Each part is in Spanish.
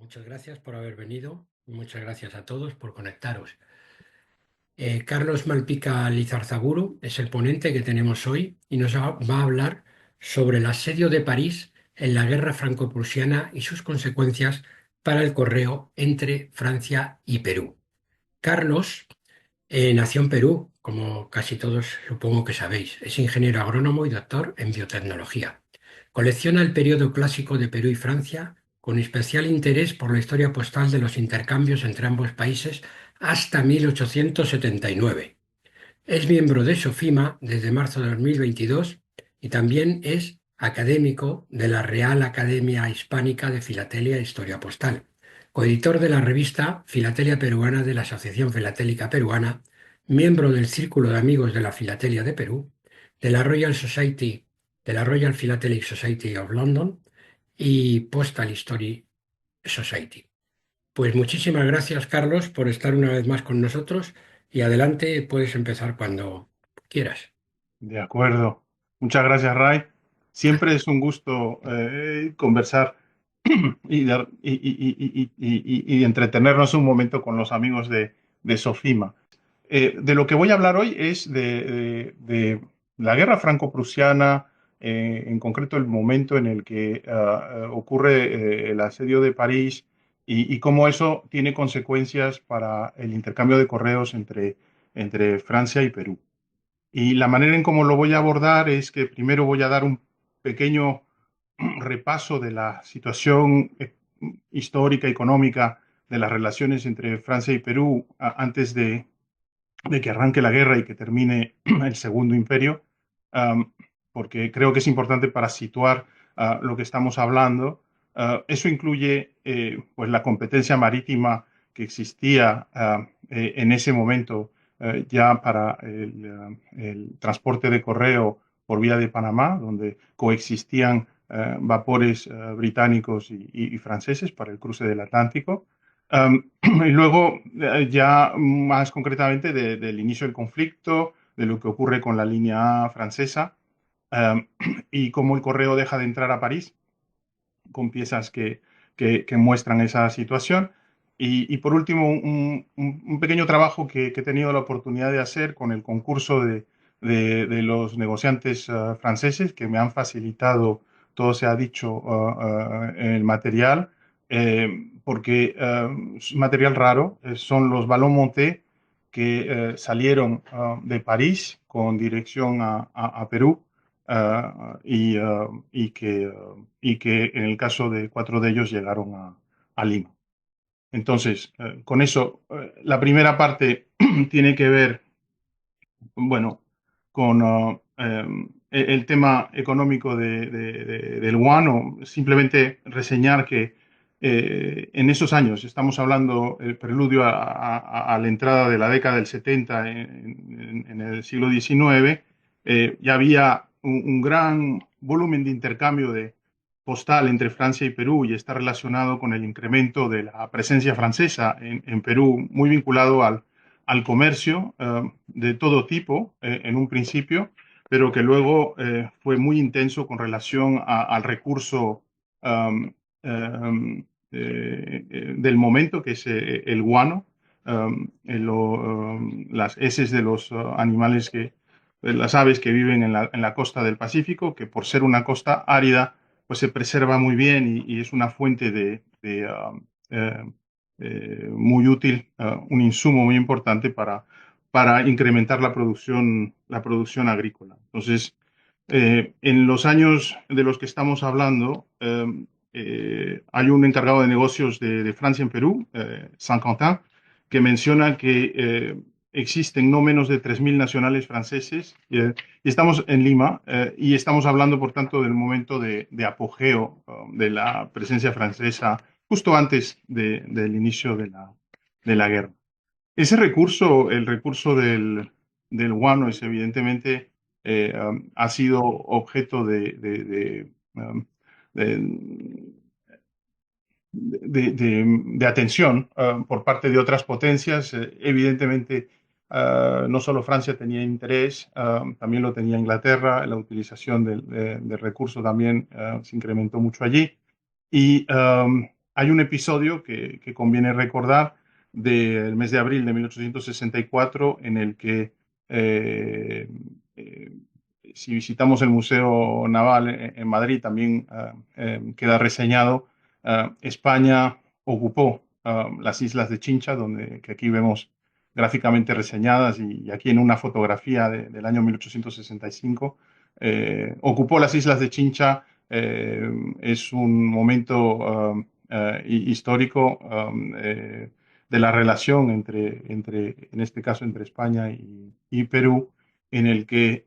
Muchas gracias por haber venido y muchas gracias a todos por conectaros. Carlos Malpica Lizarzaburu es el ponente que tenemos hoy y va a hablar sobre el asedio de París en la guerra franco-prusiana y sus consecuencias para el correo entre Francia y Perú. Carlos nació en Perú, como casi todos supongo que sabéis. Es ingeniero agrónomo y doctor en biotecnología. Colecciona el periodo clásico de Perú y Francia, con especial interés por la historia postal de los intercambios entre ambos países hasta 1879. Es miembro de SOFIMA desde marzo de 2022 y también es académico de la Real Academia Hispánica de Filatelia e Historia Postal, coeditor de la revista Filatelia Peruana de la Asociación Filatélica Peruana, miembro del Círculo de Amigos de la Filatelia de Perú, de la Royal Society, de la Royal Philatelic Society of London y Postal History Society. Pues muchísimas gracias, Carlos, por estar una vez más con nosotros y adelante, puedes empezar cuando quieras. De acuerdo. Muchas gracias, Ray. Siempre es un gusto conversar y entretenernos un momento con los amigos de Sofima. De lo que voy a hablar hoy es de la guerra franco-prusiana, en concreto el momento en el que ocurre el asedio de París y cómo eso tiene consecuencias para el intercambio de correos entre Francia y Perú. Y la manera en cómo lo voy a abordar es que primero voy a dar un pequeño repaso de la situación histórica, económica de las relaciones entre Francia y Perú antes de que arranque la guerra y que termine el Segundo Imperio, um, porque creo que es importante para situar lo que estamos hablando. Eso incluye pues la competencia marítima que existía en ese momento ya para el transporte de correo por vía de Panamá, donde coexistían vapores británicos y franceses para el cruce del Atlántico. Y luego, ya más concretamente, del inicio del conflicto, de lo que ocurre con la línea A francesa um, y cómo el correo deja de entrar a París con piezas que muestran esa situación. Y por último, un pequeño trabajo que he tenido la oportunidad de hacer con el concurso de los negociantes franceses que me han facilitado, todo se ha dicho, el material, porque es material raro, son los ballons montés que salieron de París con dirección a Perú y que en el caso de cuatro de ellos llegaron a Lima. Entonces, con eso, la primera parte tiene que ver, bueno, con el tema económico del guano. Simplemente reseñar que en esos años, estamos hablando el preludio a la entrada de la década del 70 en el siglo XIX, ya había un gran volumen de intercambio postal entre Francia y Perú y está relacionado con el incremento de la presencia francesa en Perú, muy vinculado al comercio de todo tipo en un principio, pero que luego fue muy intenso con relación al recurso um, um, del momento, que es el guano, las heces de los animales las aves que viven en la costa del Pacífico, que por ser una costa árida, pues se preserva muy bien y es una fuente muy útil, un insumo muy importante para incrementar la producción agrícola. Entonces, en los años de los que estamos hablando, hay un encargado de negocios de Francia en Perú, Saint-Quentin, que menciona que existen no menos de 3.000 nacionales franceses, y estamos en Lima, y estamos hablando, por tanto, del momento de apogeo de la presencia francesa justo antes del inicio de la guerra. Ese recurso, el recurso del guano, es evidentemente ha sido objeto de, de atención por parte de otras potencias. Evidentemente, no solo Francia tenía interés, también lo tenía Inglaterra. La utilización del recurso también se incrementó mucho allí. Y hay un episodio que conviene recordar del mes de abril de 1864 en el que eh, eh, si visitamos el Museo Naval en Madrid también queda reseñado, España ocupó las islas de Chincha, que aquí vemos gráficamente reseñadas y aquí en una fotografía del año 1865, ocupó las islas de Chincha. Es un momento histórico de la relación en este caso, entre España y Perú, en el que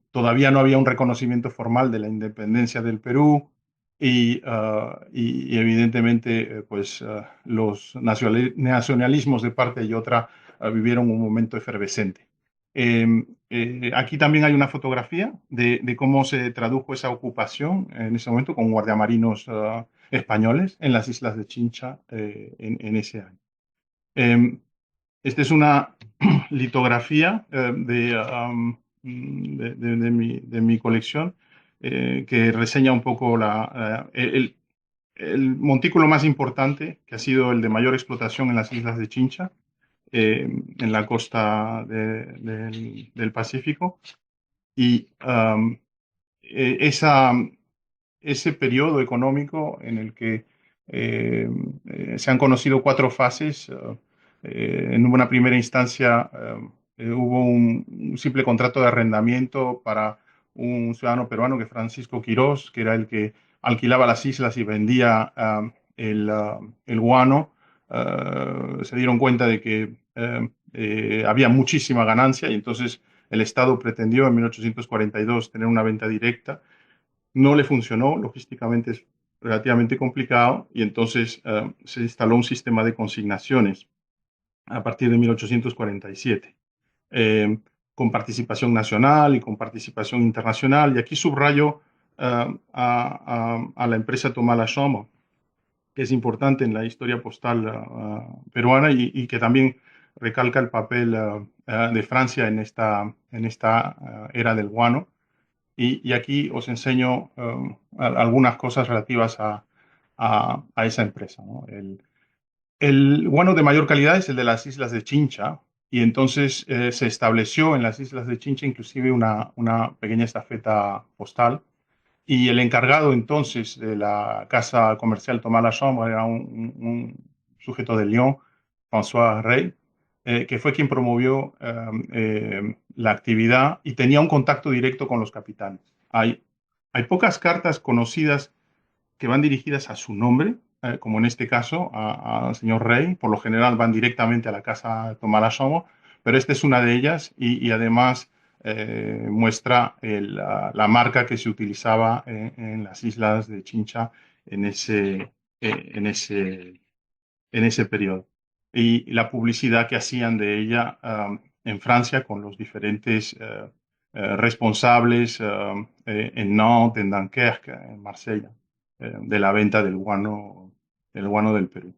todavía no había un reconocimiento formal de la independencia del Perú y evidentemente los nacionalismos de parte y otra vivieron un momento efervescente. Aquí también hay una fotografía de cómo se tradujo esa ocupación en ese momento con guardiamarinos españoles en las islas de Chincha en ese año. Eh, Esta es una litografía de mi colección que reseña un poco el montículo más importante, que ha sido el de mayor explotación en las islas de Chincha, en la costa del Pacífico. Y esa, ese periodo económico en el que se han conocido cuatro fases. En una primera instancia hubo un simple contrato de arrendamiento para un ciudadano peruano, que Francisco Quirós, que era el que alquilaba las islas y vendía el guano. Se dieron cuenta de que había muchísima ganancia y entonces el Estado pretendió en 1842 tener una venta directa. No le funcionó, logísticamente es relativamente complicado y entonces se instaló un sistema de consignaciones a partir de 1847, eh, con participación nacional y con participación internacional. Y aquí subrayo a la empresa Thomas Lachambre, que es importante en la historia postal peruana y que también recalca el papel de Francia en esta era del guano. Y aquí os enseño algunas cosas relativas a esa empresa, ¿no? El guano de mayor calidad es el de las islas de Chincha, y entonces se estableció en las islas de Chincha inclusive una pequeña estafeta postal, y el encargado entonces de la casa comercial Thomas Lachambre era un sujeto de Lyon, François Rey, que fue quien promovió la actividad y tenía un contacto directo con los capitanes. Hay pocas cartas conocidas que van dirigidas a su nombre, como en este caso al señor Rey. Por lo general van directamente a la casa Tomás Lachambre, pero esta es una de ellas y además muestra la marca que se utilizaba en las islas de Chincha en en en ese periodo. Y la publicidad que hacían de ella en Francia con los diferentes responsables en Nantes, en Dunkerque, en Marsella, de la venta del guano del Perú.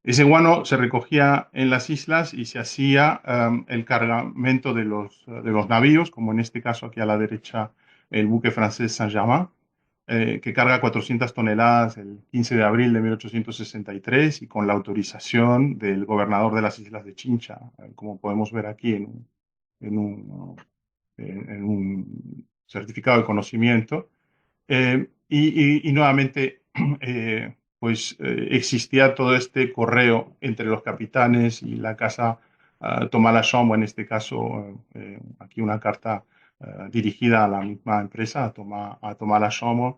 Ese guano se recogía en las islas y se hacía el cargamento de los navíos, como en este caso aquí a la derecha el buque francés Saint-Germain, que carga 400 toneladas el 15 de abril de 1863 y con la autorización del gobernador de las islas de Chincha, como podemos ver aquí en un, en un certificado de conocimiento. Y nuevamente, existía todo este correo entre los capitanes y la casa Thomas Lachambre, en este caso, aquí una carta dirigida a la misma empresa, a Thomas Lachambre,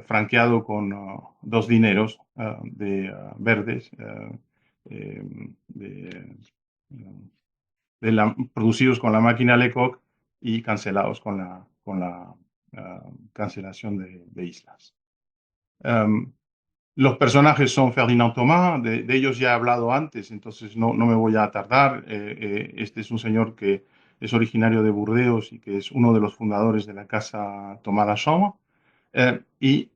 franqueado con dos dineros verdes eh, de, producidos con la máquina Lecoq y cancelados con la cancelación de islas. Um, los personajes son Ferdinand Thomas, de ellos ya he hablado antes, entonces no me voy a tardar. Este es un señor que es originario de Burdeos y que es uno de los fundadores de la casa Thomas Lachambre, y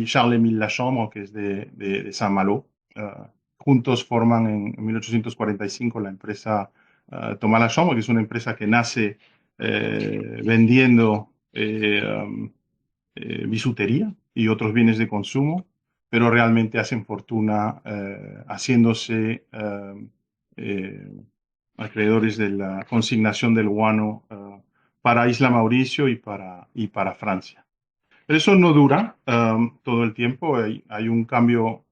Charles-Émile Lachambre, que es de Saint-Malo. Juntos forman en 1845 la empresa Thomas Lachambre, que es una empresa que nace vendiendo bisutería y otros bienes de consumo, pero realmente hacen fortuna haciéndose eh, acreedores de la consignación del guano para Isla Mauricio y para Francia. Pero eso no dura todo el tiempo. Hay un cambio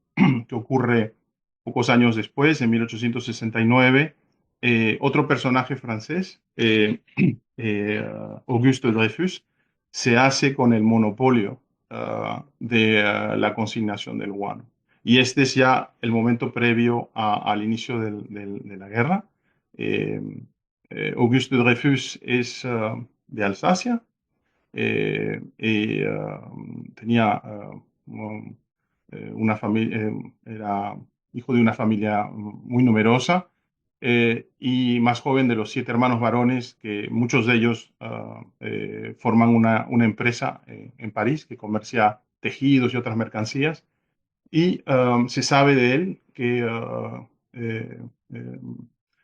que ocurre pocos años después, en 1869. Otro personaje francés, Auguste Dreyfus, se hace con el monopolio de la consignación del guano. Y este es ya el momento previo al inicio de la guerra. Eh, Auguste Dreyfus es de Alsacia y tenía una familia, era hijo de una familia muy numerosa y más joven de los 7 hermanos varones, que muchos de ellos forman una empresa en París que comercia tejidos y otras mercancías. Y se sabe de él que eh, eh,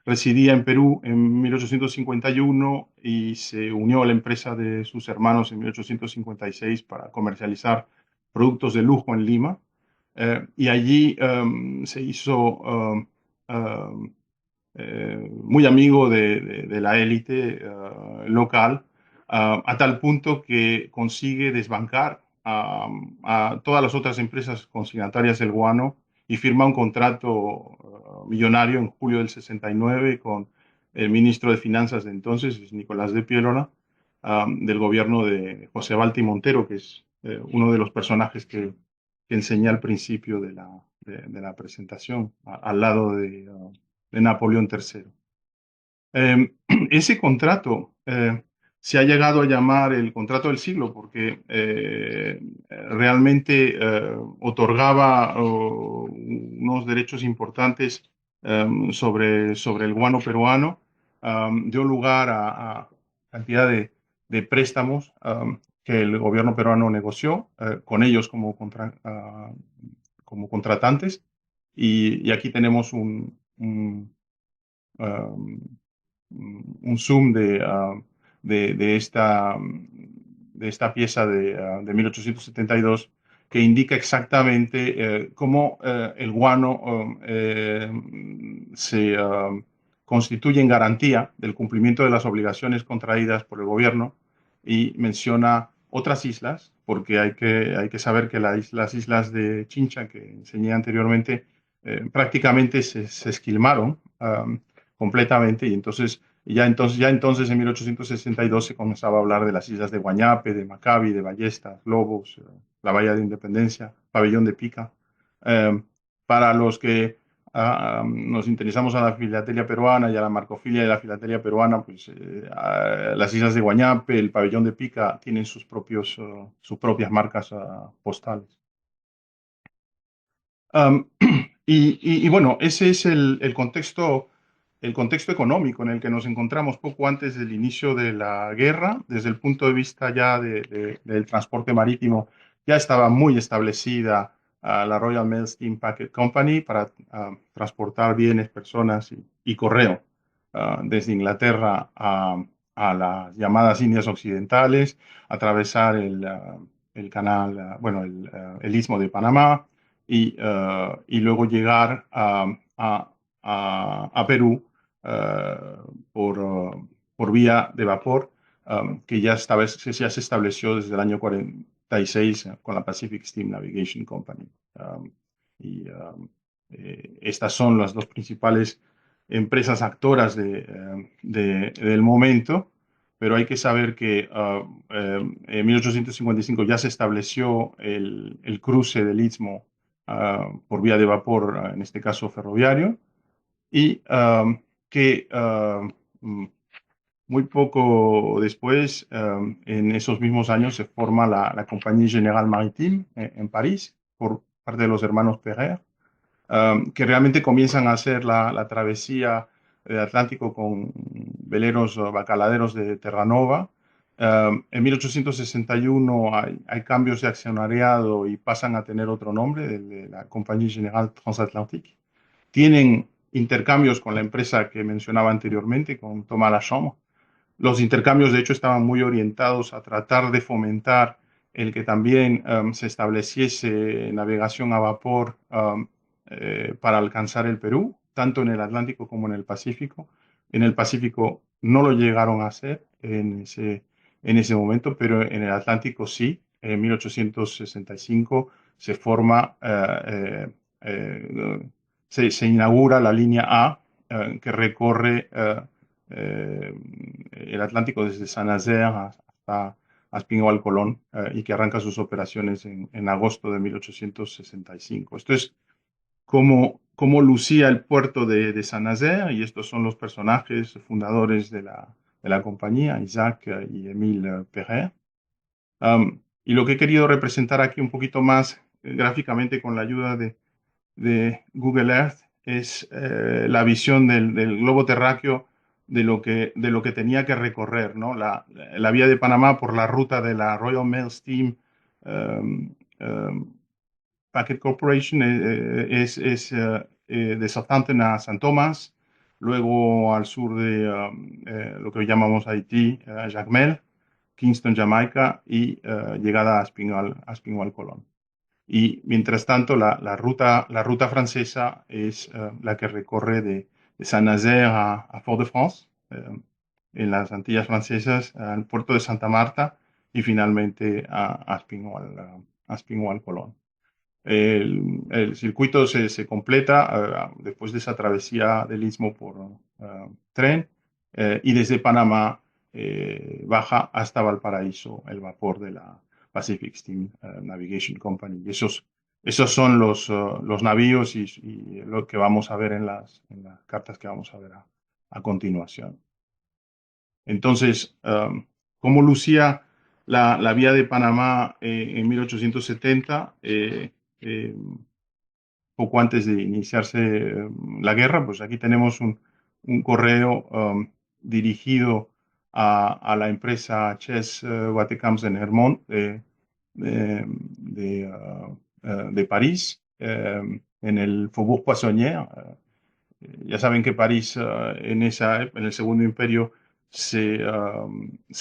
residía en Perú en 1851 y se unió a la empresa de sus hermanos en 1856 para comercializar productos de lujo en Lima. Y allí se hizo muy amigo de la élite local, a tal punto que consigue desbancar a todas las otras empresas consignatarias del guano y firma un contrato millonario en julio del 69 con el ministro de Finanzas de entonces, Nicolás de Piérola, del gobierno de José Balti Montero, que es uno de los personajes que enseñé al principio de la presentación, al lado de Napoleón III. Ese contrato se ha llegado a llamar el contrato del siglo porque realmente otorgaba unos derechos importantes sobre el guano peruano, dio lugar a cantidad de préstamos que el gobierno peruano negoció con ellos como contratantes y aquí tenemos um, un zoom de esta pieza de 1872 que indica exactamente cómo el guano se constituye en garantía del cumplimiento de las obligaciones contraídas por el gobierno y menciona otras islas, porque hay que saber que las islas de Chincha que enseñé anteriormente prácticamente se esquilmaron completamente y entonces ya entonces en 1862 se comenzaba a hablar de las islas de Guañape, de Maccabi, de Ballesta, Lobos, la Bahía de Independencia, Pabellón de Pica. Eh, para los que nos interesamos a la filatelia peruana y a la marcofilia de la filatelia peruana, pues las islas de Guañape, el Pabellón de Pica tienen sus propias marcas postales. Um, y bueno, ese es el contexto económico en el que nos encontramos poco antes del inicio de la guerra. Desde el punto de vista ya del transporte marítimo, ya estaba muy establecida la Royal Mail Steam Packet Company para transportar bienes, personas y correo desde Inglaterra a las llamadas Indias Occidentales, atravesar el canal, bueno, el istmo de Panamá y luego llegar a Perú por vía de vapor, que ya se estableció desde el año 46 con la Pacific Steam Navigation Company. Y estas son las dos principales empresas actoras del momento, pero hay que saber que en 1855 ya se estableció el cruce del Istmo por vía de vapor, en este caso ferroviario, y que muy poco después, en esos mismos años, se forma la Compagnie Générale Maritime en París por parte de los hermanos Perret, que realmente comienzan a hacer la travesía del Atlántico con veleros bacaladeros de Terranova. En 1861 hay cambios de accionariado y pasan a tener otro nombre, de la Compagnie Générale Transatlantique. Tienen intercambios con la empresa que mencionaba anteriormente, con Thomas Lachambre. Los intercambios, de hecho, estaban muy orientados a tratar de fomentar el que también se estableciese navegación a vapor para alcanzar el Perú, tanto en el Atlántico como en el Pacífico. En el Pacífico no lo llegaron a hacer en ese momento, pero en el Atlántico sí. En 1865 se forma, se inaugura la línea A que recorre eh, el Atlántico desde Saint-Nazaire hasta Aspinwall Colón y que arranca sus operaciones en agosto de 1865. Esto es cómo lucía el puerto de Saint-Nazaire y estos son los personajes fundadores de la compañía, Isaac y Émile Perret. Y lo que he querido representar aquí un poquito más gráficamente con la ayuda de Google Earth es la visión del globo terráqueo de lo que tenía que recorrer, ¿no? La vía de Panamá por la ruta de la Royal Mail Steam um, um, Packet Corporation de Southampton a San Tomás, luego al sur de lo que llamamos Haití, Jacmel, Kingston, Jamaica y llegada a Aspinwall, Colón. Y mientras tanto, la ruta francesa es la que recorre de Saint-Nazaire a Fort-de-France, en las Antillas Francesas, al puerto de Santa Marta y finalmente a Aspinwall, Colón. El circuito se completa después de esa travesía del Istmo por tren y desde Panamá baja hasta Valparaíso el vapor de la Pacific Steam Navigation Company. Y esos son los navíos y lo que vamos a ver en las cartas que vamos a ver a continuación. Entonces, ¿cómo lucía la vía de Panamá en 1870? Poco antes de iniciarse la guerra, pues aquí tenemos un correo dirigido a la empresa Chess Watekamps en Hermont de París, en el Faubourg Poissonnière. Ya saben que París en el Segundo Imperio se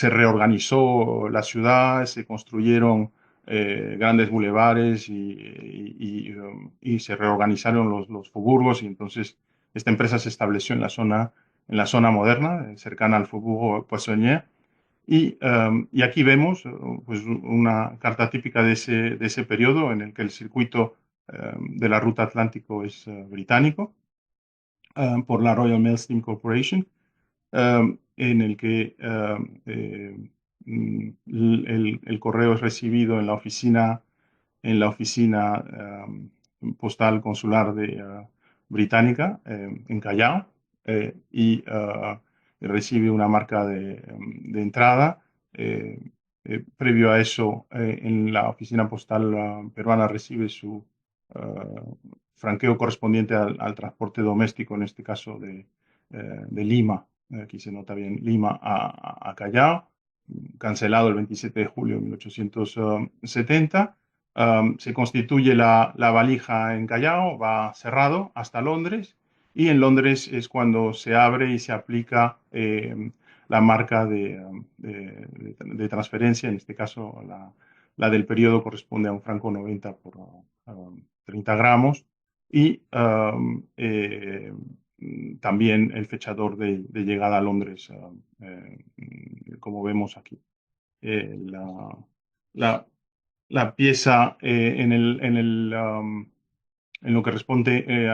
reorganizó la ciudad, se construyeron grandes bulevares y se reorganizaron los faubourgos y entonces esta empresa se estableció en la zona moderna, cercana al Faubourg Poissonnière. Y aquí vemos pues una carta típica de ese periodo en el que el circuito de la ruta Atlántico es británico por la Royal Mail Steam Corporation, en el que el correo es recibido en la oficina postal consular británica en Callao y recibe una marca de entrada. Previo a eso, en la oficina postal peruana recibe su franqueo correspondiente al transporte doméstico, en este caso de Lima, aquí se nota bien, Lima a Callao, cancelado el 27 de julio de 1870. Se constituye la valija en Callao, va cerrado hasta Londres y en Londres es cuando se abre y se aplica la marca de transferencia, en este caso la del periodo corresponde a un franco 90 por 30 gramos y también el fechador de llegada a Londres, como vemos aquí. La, la, la pieza en lo que responde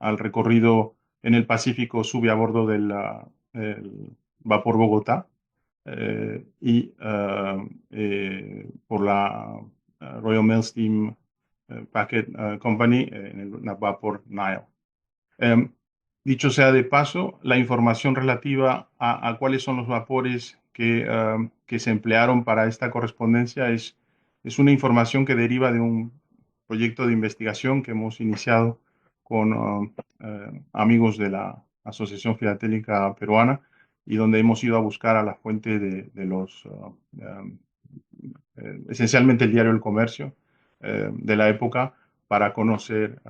al recorrido en el Pacífico sube a bordo del el vapor Bogotá por la Royal Mail Steam Packet Company en el vapor Nile. Eh, Dicho sea de paso, la información relativa a cuáles son los vapores que se emplearon para esta correspondencia es una información que deriva de un proyecto de investigación que hemos iniciado con amigos de la Asociación Filatélica Peruana y donde hemos ido a buscar a la fuente de los, esencialmente el diario El Comercio de la época para conocer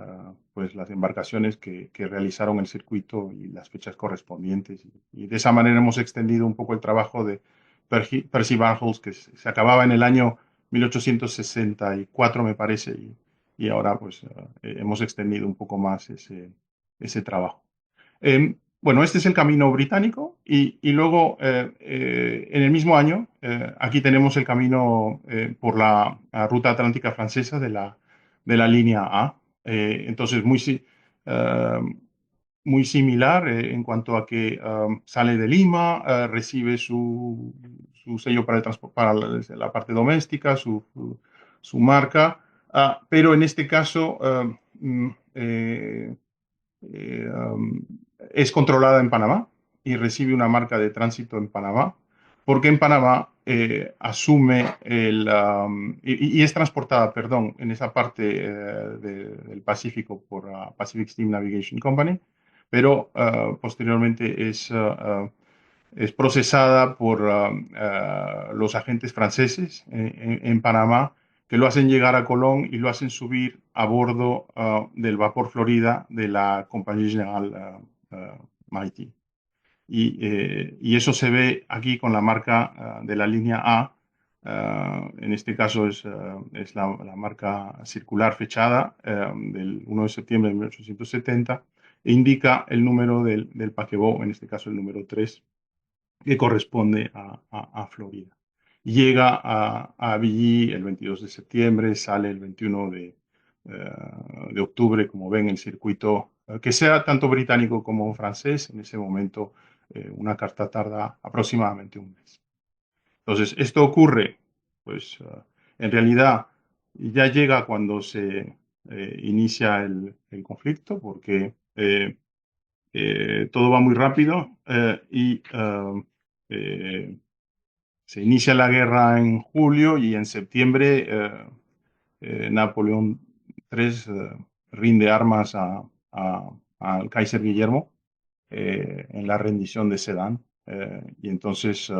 pues las embarcaciones que realizaron el circuito y las fechas correspondientes. Y de esa manera hemos extendido un poco el trabajo de Percy Bartels, que se acababa en el año 1864, me parece, y ahora pues hemos extendido un poco más ese trabajo. Bueno, este es el camino británico y luego en el mismo año aquí tenemos el camino por la ruta atlántica francesa de la línea A. Entonces, eh, muy similar en cuanto a que sale de Lima, recibe su sello para, para la parte doméstica, su marca, pero en este caso es controlada en Panamá y recibe una marca de tránsito en Panamá, porque en Panamá asume y es transportada, perdón, en esa parte del Pacífico por Pacific Steam Navigation Company, pero posteriormente es procesada por los agentes franceses en Panamá, que lo hacen llegar a Colón y lo hacen subir a bordo del vapor Florida de la Compañía General Maritime. Y eso se ve aquí con la marca de la línea A. En este caso es la marca circular fechada del 1 de septiembre de 1870 e indica el número del paquebot, en este caso el número 3 que corresponde a Florida. Llega a Billy el 22 de septiembre, sale el 21 de octubre, como ven, el circuito, que sea tanto británico como francés, en ese momento una carta tarda aproximadamente un mes. Entonces, esto ocurre, pues en realidad ya llega cuando se inicia el conflicto, porque todo va muy rápido y eh, se inicia la guerra en julio y en septiembre Napoleón III rinde armas al Kaiser Guillermo en la rendición de Sedan. Y entonces,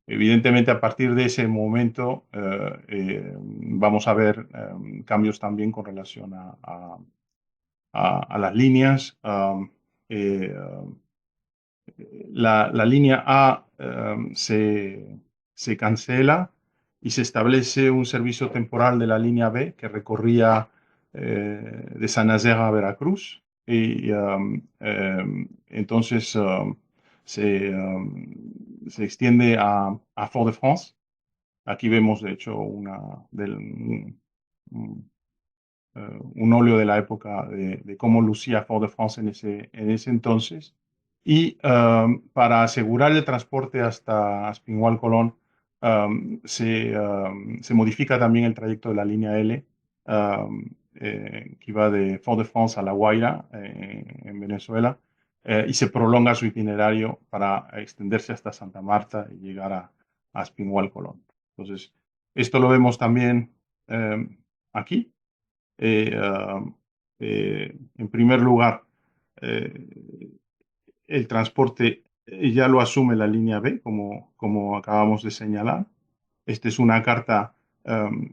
evidentemente, a partir de ese momento vamos a ver cambios también con relación a las líneas. La línea A se cancela y se establece un servicio temporal de la línea B que recorría de San Nazaire a Veracruz. Y entonces se extiende a Fort-de-France. Aquí vemos, de hecho, un óleo de la época de cómo lucía Fort-de-France en ese entonces. Y para asegurar el transporte hasta Aspinwall-Colón, se modifica también el trayecto de la línea L, que iba de Fort-de-France a La Guaira, en Venezuela, y se prolonga su itinerario para extenderse hasta Santa Marta y llegar a Aspinwall-Colón. Entonces, esto lo vemos también aquí. En primer lugar, eh, el transporte ya lo asume la línea B, como acabamos de señalar. Esta es una carta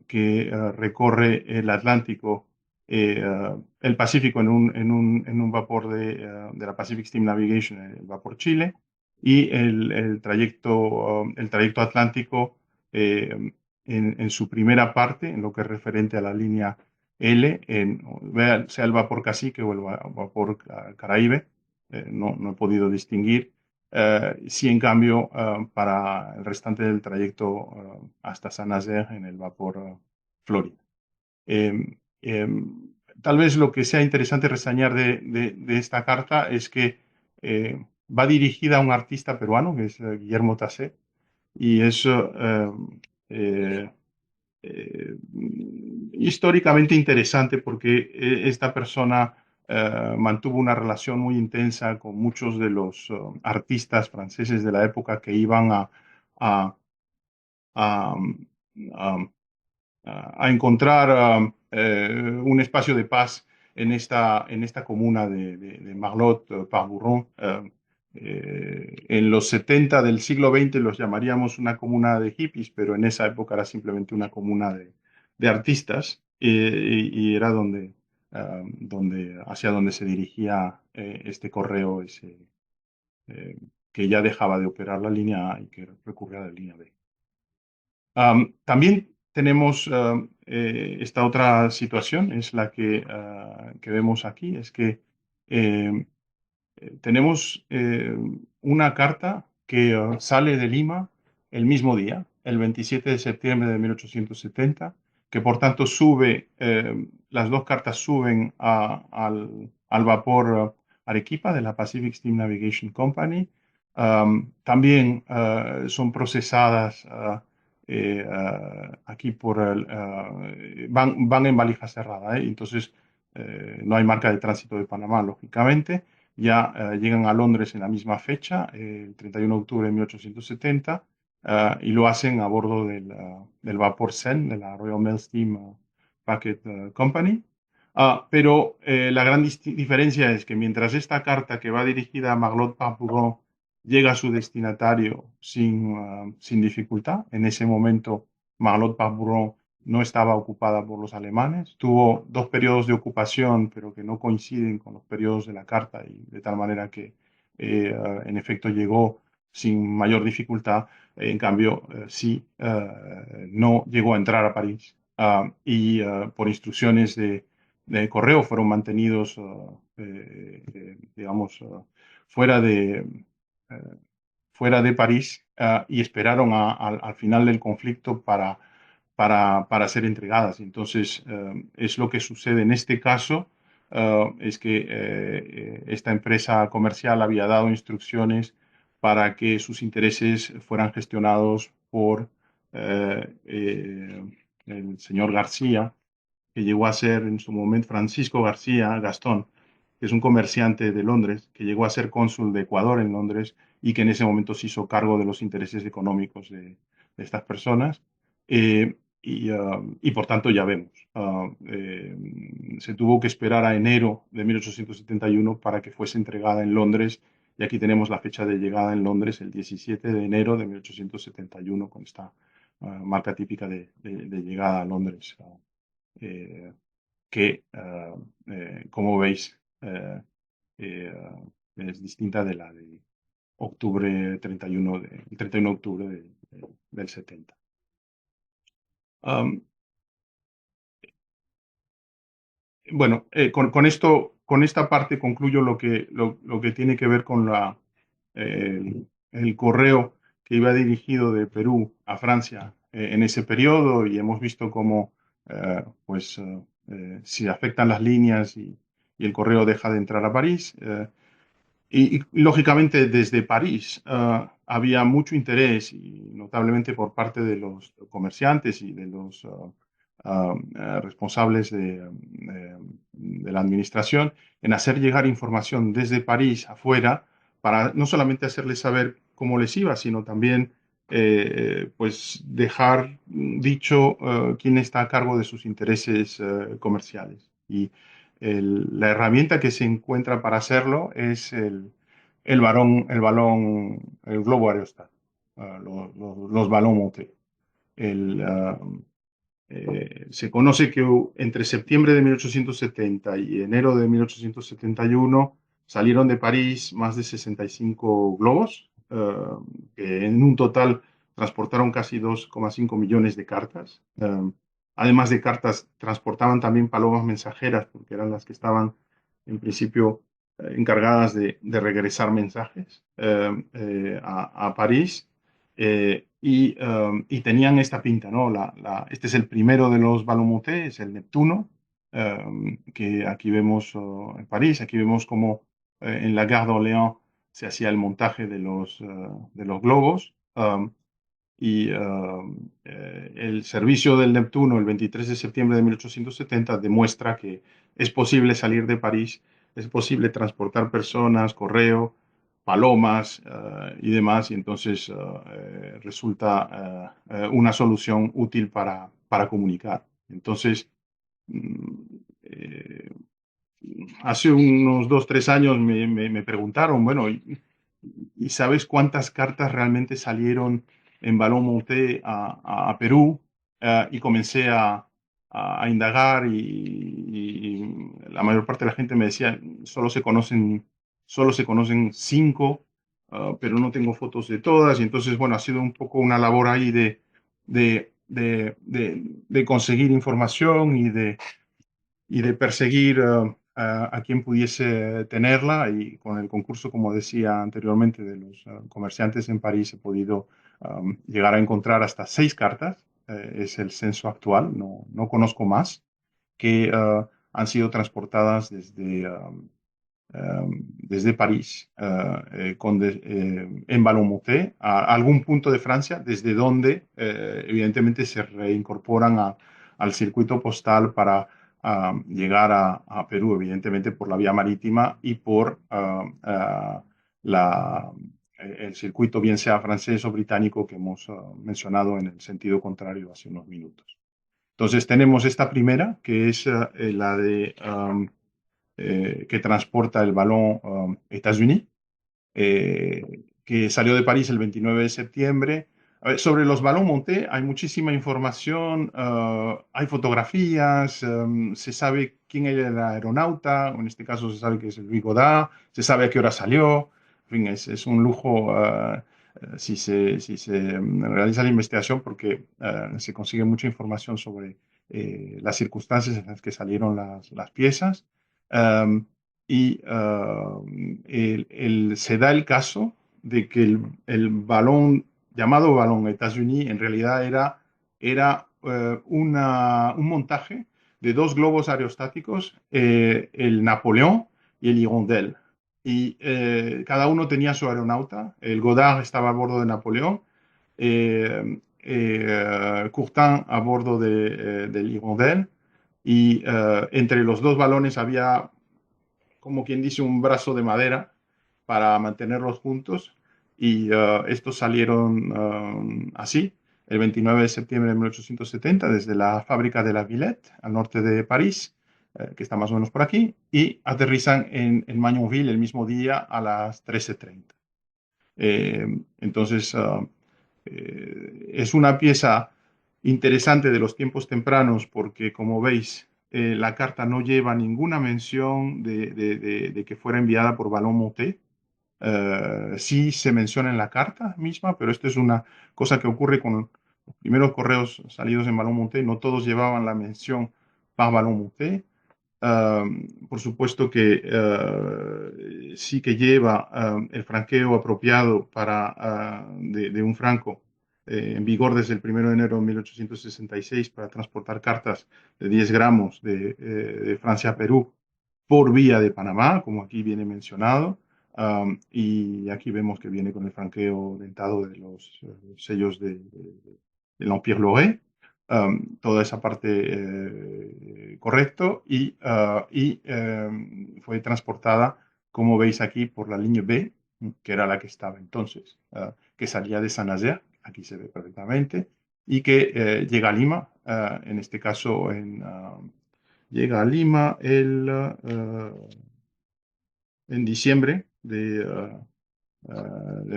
que recorre el Atlántico, el Pacífico en un vapor de la Pacific Steam Navigation, el vapor Chile, y el trayecto atlántico en su primera parte, en lo que es referente a la línea L, sea el vapor Cacique o el vapor Caraíbe, no he podido distinguir. Sí, en cambio, para el restante del trayecto hasta San Nazaire en el vapor Florida. Eh, eh, Tal vez lo que sea interesante reseñar de esta carta es que va dirigida a un artista peruano, que es Guillermo Tassé, y es eh, eh, históricamente interesante porque esta persona mantuvo una relación muy intensa con muchos de los artistas franceses de la época que iban a, a, a- a encontrar un espacio de paz en esta comuna de Marlot, Parbourron. En los 70 del siglo XX los llamaríamos una comuna de hippies, pero en esa época era simplemente una comuna de artistas y era hacia donde se dirigía este correo, que ya dejaba de operar la línea A y que recurría a la línea B. También tenemos esta otra situación, es la que vemos aquí, es que eh, tenemos una carta que sale de Lima el mismo día, el 27 de septiembre de 1870, que por tanto sube, las dos cartas suben al vapor Arequipa de la Pacific Steam Navigation Company. También son procesadas aquí van en valija cerrada, entonces no hay marca de tránsito de Panamá, lógicamente. Ya llegan a Londres en la misma fecha, el 31 de octubre de 1870, y lo hacen a bordo del vapor Seine, de la Royal Mail Steam Packet Company. Pero la gran diferencia es que mientras esta carta que va dirigida a Marlot Papougon llega a su destinatario sin dificultad, en ese momento Marlot Papougon no estaba ocupada por los alemanes. Tuvo dos periodos de ocupación, pero que no coinciden con los periodos de la carta, y de tal manera que en efecto llegó sin mayor dificultad. En cambio, sí, no llegó a entrar a París. Y por instrucciones de correo fueron mantenidos, digamos, fuera eh, fuera de París, y esperaron al final del conflicto para ser entregadas. Entonces, es lo que sucede en este caso, es que esta empresa comercial había dado instrucciones para que sus intereses fueran gestionados por el señor García, que llegó a ser en su momento Francisco García Gastón, que es un comerciante de Londres, que llegó a ser cónsul de Ecuador en Londres y que en ese momento se hizo cargo de los intereses económicos de estas personas. Y por tanto ya vemos, se tuvo que esperar a enero de 1871 para que fuese entregada en Londres, y aquí tenemos la fecha de llegada en Londres, el 17 de enero de 1871, con esta marca típica de llegada a Londres. Eh, que, como veis, eh, es distinta de la de octubre 31 el 31 de octubre del 70. Um, bueno, con esto, con esta parte concluyo lo que tiene que ver con el correo que iba dirigido de Perú a Francia en ese periodo, y hemos visto cómo pues, si afectan las líneas y el correo deja de entrar a París. Lógicamente desde París había mucho interés, y notablemente por parte de los comerciantes y de los responsables de la administración, en hacer llegar información desde París afuera, para no solamente hacerles saber cómo les iba, sino también pues dejar dicho quién está a cargo de sus intereses comerciales. Y la herramienta que se encuentra para hacerlo es el globo aerostat, los balón monté. Se conoce que entre septiembre de 1870 y enero de 1871 salieron de París más de 65 globos, que en un total transportaron casi 2,5 millones de cartas. Además de cartas, transportaban también palomas mensajeras, porque eran las que estaban en principio encargadas de regresar mensajes a París. Y tenían esta pinta, ¿no? Este es el primero de los balomotés, es el Neptuno, que aquí vemos en París. Aquí vemos cómo en la Gare d'Orléans se hacía el montaje de los globos. El servicio del Neptuno, el 23 de septiembre de 1870, demuestra que es posible salir de París, es posible transportar personas, correo, palomas y demás, y entonces resulta una solución útil para comunicar. Entonces, mm, eh, hace unos 2, 3 años me preguntaron, bueno, ¿y sabes cuántas cartas realmente salieron en balón monté a Perú? Y comencé a indagar, y la mayor parte de la gente me decía, solo se conocen cinco pero no tengo fotos de todas. Y entonces, bueno, ha sido un poco una labor ahí de conseguir información y de perseguir a quien pudiese tenerla. Y con el concurso, como decía anteriormente, de los comerciantes en París, he podido llegar a encontrar hasta 6 cartas. Es el censo actual, no conozco más, que han sido transportadas desde París en Ballon-Monté a algún punto de Francia, desde donde evidentemente se reincorporan al circuito postal para llegar a Perú, evidentemente por la vía marítima y por la, el circuito, bien sea francés o británico, que hemos mencionado en el sentido contrario hace unos minutos. Entonces tenemos esta primera, que es la de que transporta el balón États-Unis, que salió de París el 29 de septiembre. A ver, sobre los balón monté hay muchísima información, hay fotografías, se sabe quién era el aeronauta, en este caso se sabe que es el Louis Godard, se sabe a qué hora salió, en fin, es un lujo si se realiza la investigación porque se consigue mucha información sobre las circunstancias en las que salieron las piezas. Um, se da el caso de que el balón, llamado balón États-Unis, en realidad era un montaje de dos globos aerostáticos, el Napoleón y el Hirondelle. Y cada uno tenía su aeronauta. El Godard estaba a bordo de Napoleón, Courtin a bordo del Hirondelle, y entre los dos balones había, como quien dice, un brazo de madera para mantenerlos juntos, y estos salieron así el 29 de septiembre de 1870 desde la fábrica de la Villette, al norte de París, que está más o menos por aquí, y aterrizan en Magnonville el mismo día a las 13:30. Entonces, es una pieza interesante de los tiempos tempranos porque, como veis, la carta no lleva ninguna mención de que fuera enviada por Ballon Monté. Sí se menciona en la carta misma, pero esto es una cosa que ocurre con los primeros correos salidos en Ballon Monté. No todos llevaban la mención par Ballon Monté. Por supuesto que sí que lleva el franqueo apropiado de un franco en vigor desde el 1 de enero de 1866 para transportar cartas de 10 gramos de Francia a Perú por vía de Panamá, como aquí viene mencionado. Y aquí vemos que viene con el franqueo dentado de los sellos del Empire Loré. Toda esa parte correcto, y fue transportada, como veis aquí, por la línea B, que era la que estaba entonces, que salía de Saint-Nazaire, aquí se ve perfectamente, y que llega a Lima, en este caso llega a Lima en diciembre de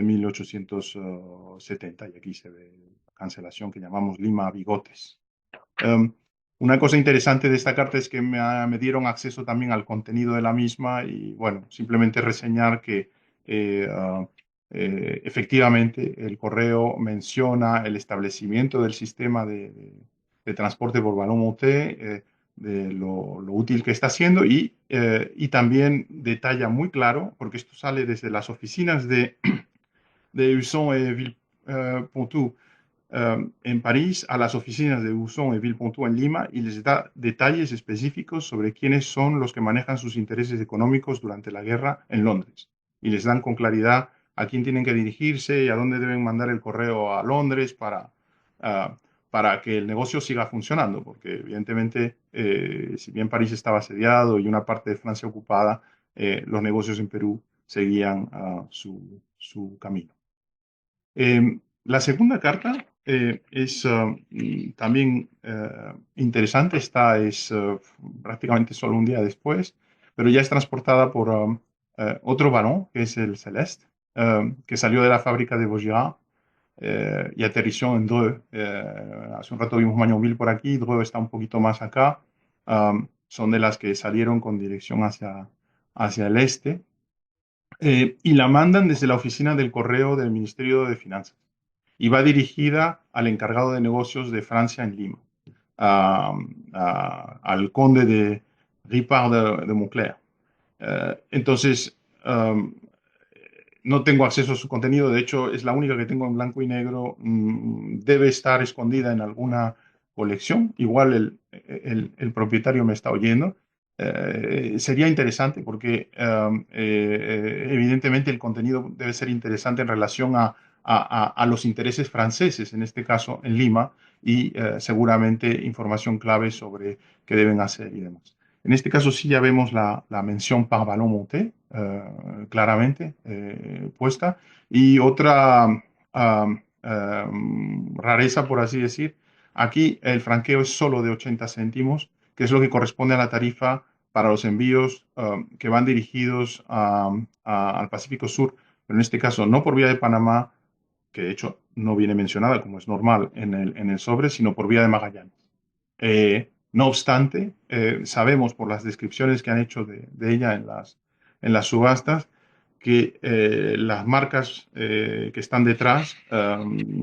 1870, y aquí se ve la cancelación que llamamos Lima a Bigotes. Um, una cosa interesante de esta carta es que me dieron acceso también al contenido de la misma, y bueno, simplemente reseñar que efectivamente el correo menciona el establecimiento del sistema de transporte por balón monté, de lo útil que está haciendo, y también detalla muy claro, porque esto sale desde las oficinas de Husson et Villepontou en París, a las oficinas de Husson y Villepontou en Lima, y les da detalles específicos sobre quiénes son los que manejan sus intereses económicos durante la guerra en Londres. Y les dan con claridad a quién tienen que dirigirse y a dónde deben mandar el correo a Londres para que el negocio siga funcionando, porque evidentemente, si bien París estaba asediado y una parte de Francia ocupada, los negocios en Perú seguían su camino. La segunda carta es también interesante. Esta es prácticamente solo un día después, pero ya es transportada por otro balón, que es el Celeste, que salió de la fábrica de Vaugirard y aterrizó en Dreux. Hace un rato vimos Magnonville por aquí, Dreux está un poquito más acá. Son de las que salieron con dirección hacia el este. y la mandan desde la oficina del correo del Ministerio de Finanzas y va dirigida al encargado de negocios de Francia en Lima, al conde de Ripard de Moncler. Entonces, no tengo acceso a su contenido, de hecho es la única que tengo en blanco y negro. Debe estar escondida en alguna colección, igual el propietario me está oyendo. Sería interesante porque evidentemente el contenido debe ser interesante en relación a los intereses franceses, en este caso en Lima, y seguramente información clave sobre qué deben hacer y demás. En este caso sí ya vemos la mención par ballon monté, claramente puesta. Y otra rareza, por así decir, aquí el franqueo es solo de 80 céntimos, que es lo que corresponde a la tarifa para los envíos que van dirigidos al Pacífico Sur, pero en este caso no por vía de Panamá, que de hecho no viene mencionada como es normal en el sobre, sino por vía de Magallanes. No obstante, sabemos por las descripciones que han hecho de ella en las subastas que las marcas que están detrás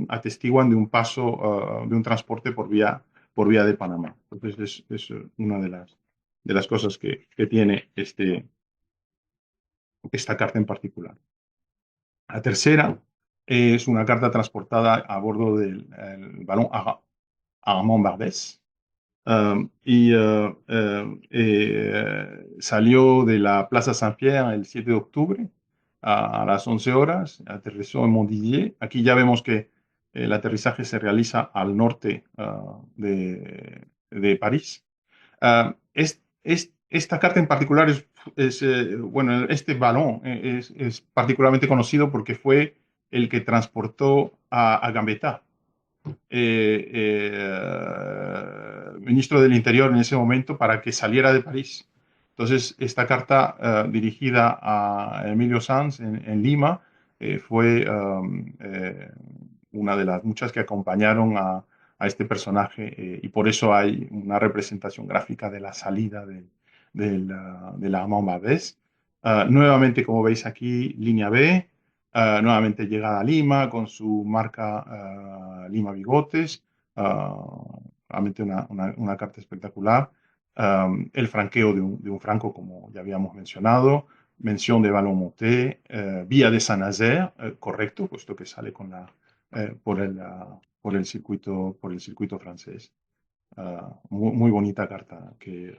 atestiguan de un paso, de un transporte por vía de Panamá. Entonces es una de las cosas que tiene esta carta en particular. La tercera es una carta transportada a bordo del el balón Armand Barbès, salió de la Plaza Saint-Pierre el 7 de octubre a las 11 horas, aterrizó en Montdidier. Aquí ya vemos que el aterrizaje se realiza al norte de París. Esta carta en particular bueno, este balón es particularmente conocido porque fue el que transportó a Gambetta, ministro del Interior en ese momento, para que saliera de París. Entonces, esta carta dirigida a Emilio Sanz en Lima fue una de las muchas que acompañaron a este personaje, y por eso hay una representación gráfica de la salida de la Armand Barbès. Nuevamente, como veis aquí, línea B, nuevamente llegada a Lima con su marca Lima Bigotes. Realmente una carta espectacular. El franqueo de un franco, como ya habíamos mencionado. Mención de Ballon Monté, vía de Saint-Nazaire, correcto, puesto que sale por el circuito francés. Muy bonita carta que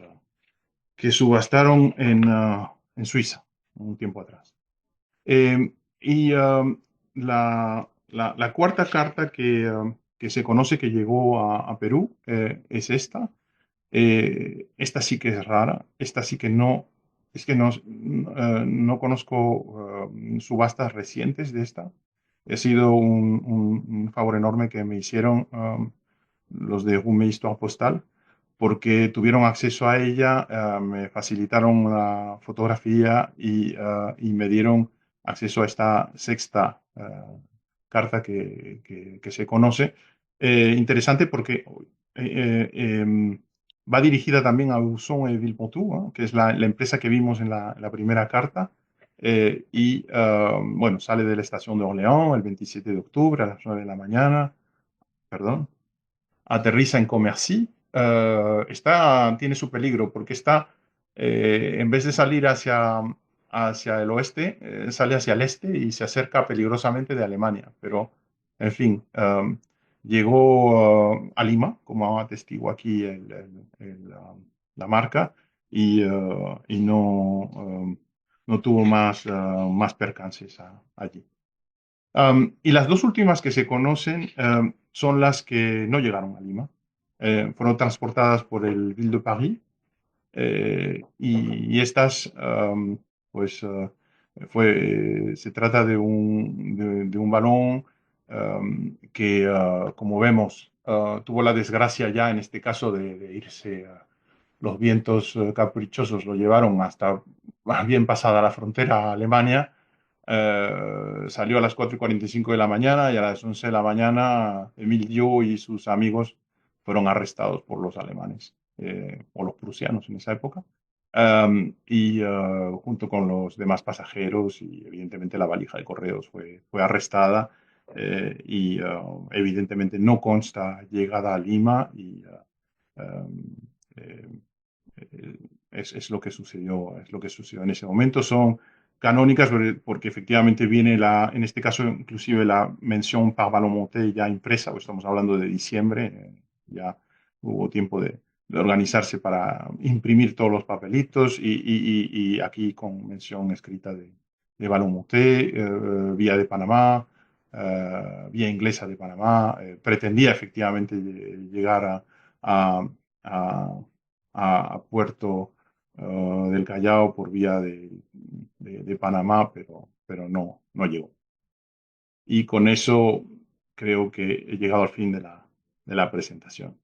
subastaron en Suiza un tiempo atrás. Y la cuarta carta que se conoce que llegó a Perú es esta. Esta sí que es rara. Esta sí que no, es que no conozco subastas recientes de esta. Ha sido un favor enorme que me hicieron los de Rumé Histoire Postal, porque tuvieron acceso a ella, me facilitaron la fotografía y me dieron acceso a esta sexta carta que se conoce. Interesante porque va dirigida también a Uson et Villepotú, ¿no? Que es la empresa que vimos en la primera carta. Bueno, sale de la estación de Orleans el 27 de octubre a las 9 de la mañana, perdón. Aterriza en Commercy. Tiene su peligro porque en vez de salir hacia el oeste, sale hacia el este y se acerca peligrosamente de Alemania. Pero, en fin, llegó a Lima, como atestigo aquí la marca, y no tuvo más percances allí. Y las dos últimas que se conocen son las que no llegaron a Lima. Fueron transportadas por el Ville de Paris, y estas, pues, se trata de un balón que, como vemos, tuvo la desgracia ya en este caso de irse. Los vientos caprichosos lo llevaron hasta más bien pasada la frontera a Alemania. Salió a las 4:45 de la mañana y a las 11 de la mañana Emil Dio y sus amigos fueron arrestados por los alemanes o los prusianos en esa época. Junto con los demás pasajeros y evidentemente la valija de correos fue arrestada evidentemente no consta llegada a Lima um, eh, eh, es lo que sucedió, es lo que sucedió en ese momento. Son canónicas porque efectivamente viene en este caso inclusive la mención par Balomonte ya impresa, pues estamos hablando de diciembre, ya hubo tiempo de organizarse para imprimir todos los papelitos y aquí con mención escrita de Balomonte, vía de Panamá, vía inglesa de Panamá, pretendía efectivamente llegar a, a, a Puerto del Callao por vía de Panamá, pero no llegó. Y con eso creo que he llegado al fin de la presentación.